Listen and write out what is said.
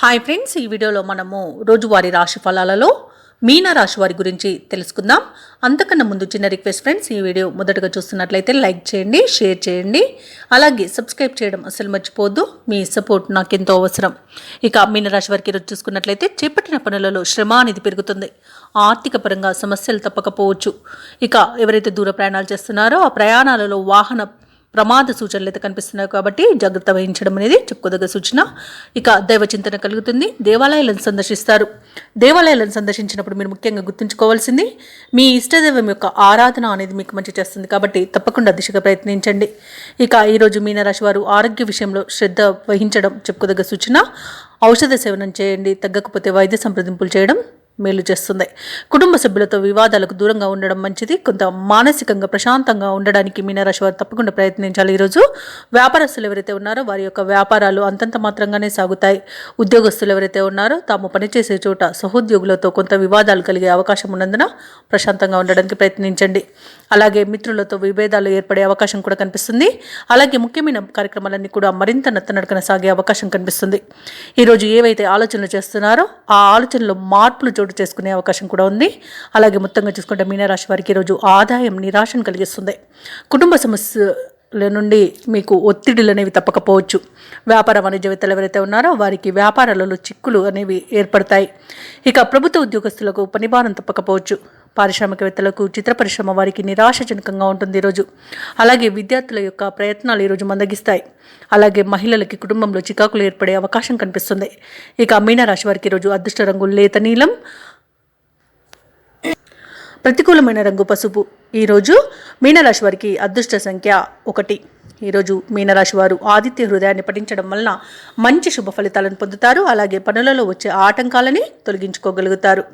Hi friends, ఈ వీడియోలో మనము రోజువారీ రాశి ఫలాలలో మీన రాశి వారి గురించి తెలుసుకుందాం. అంతకన్నా ముందు చిన్న రిక్వెస్ట్ ఫ్రెండ్స్, ఈ వీడియో మొదటగా చూస్తున్నట్లయితే లైక్ చేయండి, షేర్ చేయండి, అలాగే సబ్స్క్రైబ్ చేయడం అసలు మర్చిపోవద్దు. మీ సపోర్ట్ నాకెంతో అవసరం. ఇక మీన రాశి వారికి ఈరోజు చూసుకున్నట్లయితే చేపట్టిన పనులలో శ్రమ అనేది పెరుగుతుంది. ఆర్థిక పరంగా సమస్యలు తప్పకపోవచ్చు. ఇక ఎవరైతే దూర ప్రయాణాలు చేస్తున్నారో ఆ ప్రయాణాలలో వాహన ప్రమాద సూచనలు అయితే కనిపిస్తున్నాయి కాబట్టి జాగ్రత్త వహించడం అనేది చెప్పుకోదగ్గ సూచన. ఇక దైవ చింతన కలుగుతుంది. దేవాలయాలను సందర్శిస్తారు. దేవాలయాలను సందర్శించినప్పుడు మీరు ముఖ్యంగా గుర్తుంచుకోవాల్సింది మీ ఇష్టదైవం యొక్క ఆరాధన అనేది మీకు మంచి చేస్తుంది కాబట్టి తప్పకుండా దిశగా ప్రయత్నించండి. ఇక ఈరోజు మీనరాశి వారు ఆరోగ్య విషయంలో శ్రద్ధ వహించడం చెప్పుకోదగ్గ సూచన. ఔషధ సేవనం చేయండి, తగ్గకపోతే వైద్య సంప్రదింపులు చేయడం మేలు చేస్తుంది. కుటుంబ సభ్యులతో వివాదాలకు దూరంగా ఉండడం మంచిది. కొంత మానసికంగా ప్రశాంతంగా ఉండడానికి మీనరాశి వారు తప్పకుండా ప్రయత్నించాలి. ఈరోజు వ్యాపారస్తులు ఎవరైతే ఉన్నారో వారి యొక్క వ్యాపారాలు అంతంత మాత్రంగానే సాగుతాయి. ఉద్యోగస్తులు ఎవరైతే ఉన్నారో తాము పనిచేసే చోట సహోద్యోగులతో కొంత వివాదాలు కలిగే అవకాశం ఉన్నందున ప్రశాంతంగా ఉండడానికి ప్రయత్నించండి. అలాగే మిత్రులతో విభేదాలు ఏర్పడే అవకాశం కూడా కనిపిస్తుంది. అలాగే ముఖ్యమైన కార్యక్రమాలన్నీ కూడా మరింత నత్తనడకన సాగే అవకాశం కనిపిస్తుంది. ఈరోజు ఏవైతే ఆలోచనలు చేస్తున్నారో ఆ ఆలోచనలో మార్పులు చేసుకునే అవకాశం కూడా ఉంది. అలాగే మొత్తంగా చూసుకుంటే మీనరాశి వారికి ఈరోజు ఆదాయం నిరాశను కలిగిస్తుంది. కుటుంబ సమస్యల నుండి మీకు ఒత్తిడులు అనేవి తప్పకపోవచ్చు. వ్యాపార వాణిజ్యవేత్తలు ఎవరైతే ఉన్నారో వారికి వ్యాపారాలలో చిక్కులు అనేవి ఏర్పడతాయి. ఇక ప్రభుత్వ ఉద్యోగస్తులకు పనిభారం తప్పకపోవచ్చు. పారిశ్రామికవేత్తలకు, చిత్ర పరిశ్రమ వారికి నిరాశజనకంగా ఉంటుంది ఈరోజు. అలాగే విద్యార్థుల యొక్క ప్రయత్నాలు ఈరోజు మందగిస్తాయి. అలాగే మహిళలకి కుటుంబంలో చికాకులు ఏర్పడే అవకాశం కనిపిస్తుంది. ఇక మీనరాశి వారికి ఈరోజు అదృష్ట రంగు లేత నీలం, ప్రతికూలమైన రంగు పసుపు. ఈరోజు మీనరాశి వారికి అదృష్ట సంఖ్య 1. ఈరోజు మీనరాశి వారు ఆదిత్య హృదయాన్ని పఠించడం వలన మంచి శుభ ఫలితాలను పొందుతారు. అలాగే పనులలో వచ్చే ఆటంకాలని తొలగించుకోగలుగుతారు.